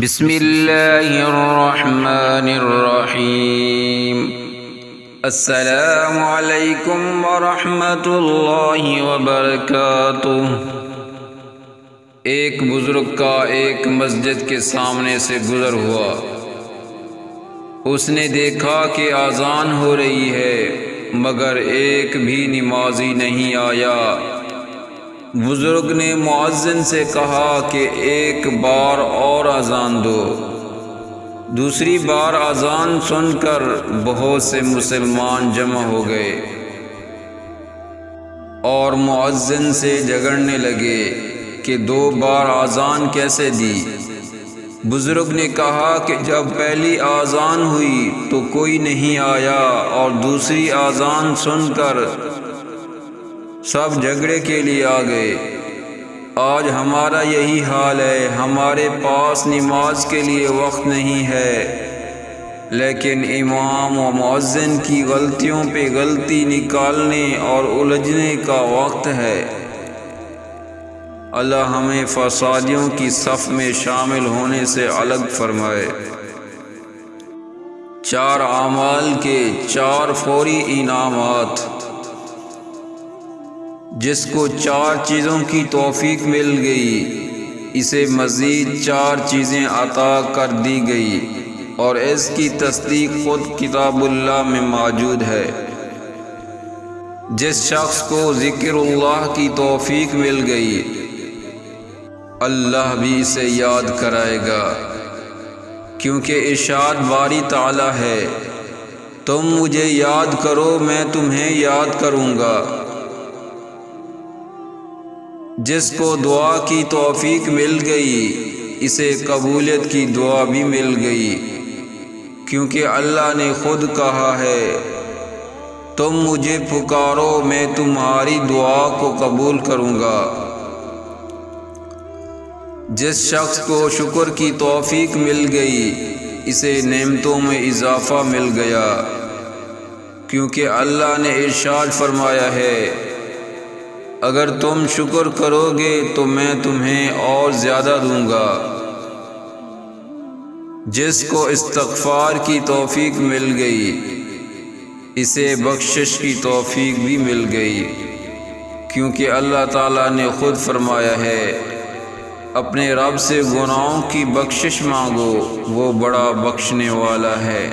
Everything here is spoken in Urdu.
بسم اللہ الرحمن الرحیم۔ السلام علیکم ورحمۃ اللہ وبرکاتہ۔ ایک بزرگ کا ایک مسجد کے سامنے سے گزر ہوا۔ اس نے دیکھا کہ اذان ہو رہی ہے مگر ایک بھی نمازی نہیں آیا۔ بزرگ نے مؤذن سے کہا کہ ایک بار اور اذان دو۔ دوسری بار اذان سن کر بہت سے مسلمان جمع ہو گئے اور مؤذن سے جھگڑنے لگے کہ دو بار اذان کیسے دی۔ بزرگ نے کہا کہ جب پہلی اذان ہوئی تو کوئی نہیں آیا اور دوسری اذان سن کر سب جھگڑے کے لیے آ گئے۔ آج ہمارا یہی حال ہے، ہمارے پاس نماز کے لیے وقت نہیں ہے، لیکن امام و مؤذن کی غلطیوں پہ غلطی نکالنے اور الجھنے کا وقت ہے۔ اللہ ہمیں فسادیوں کی صف میں شامل ہونے سے الگ فرمائے۔ 4 اعمال کے 4 فوری انعامات۔ جس کو 4 چیزوں کی توفیق مل گئی، اسے مزید 4 چیزیں عطا کر دی گئی اور اس کی تصدیق خود کتاب اللہ میں موجود ہے۔ جس شخص کو ذکر اللہ کی توفیق مل گئی، اللہ بھی اسے یاد کرائے گا، کیونکہ ارشاد باری تعالی ہے، تم مجھے یاد کرو میں تمہیں یاد کروں گا۔ جس کو دعا کی توفیق مل گئی، اسے قبولیت کی دعا بھی مل گئی، کیونکہ اللہ نے خود کہا ہے، تم مجھے پکارو میں تمہاری دعا کو قبول کروں گا۔ جس شخص کو شکر کی توفیق مل گئی، اسے نعمتوں میں اضافہ مل گیا، کیونکہ اللہ نے ارشاد فرمایا ہے، اگر تم شکر کرو گے تو میں تمہیں اور زیادہ دوں گا۔ جس کو استغفار کی توفیق مل گئی، اسے بخشش کی توفیق بھی مل گئی، کیونکہ اللہ تعالیٰ نے خود فرمایا ہے، اپنے رب سے گناہوں کی بخشش مانگو، وہ بڑا بخشنے والا ہے۔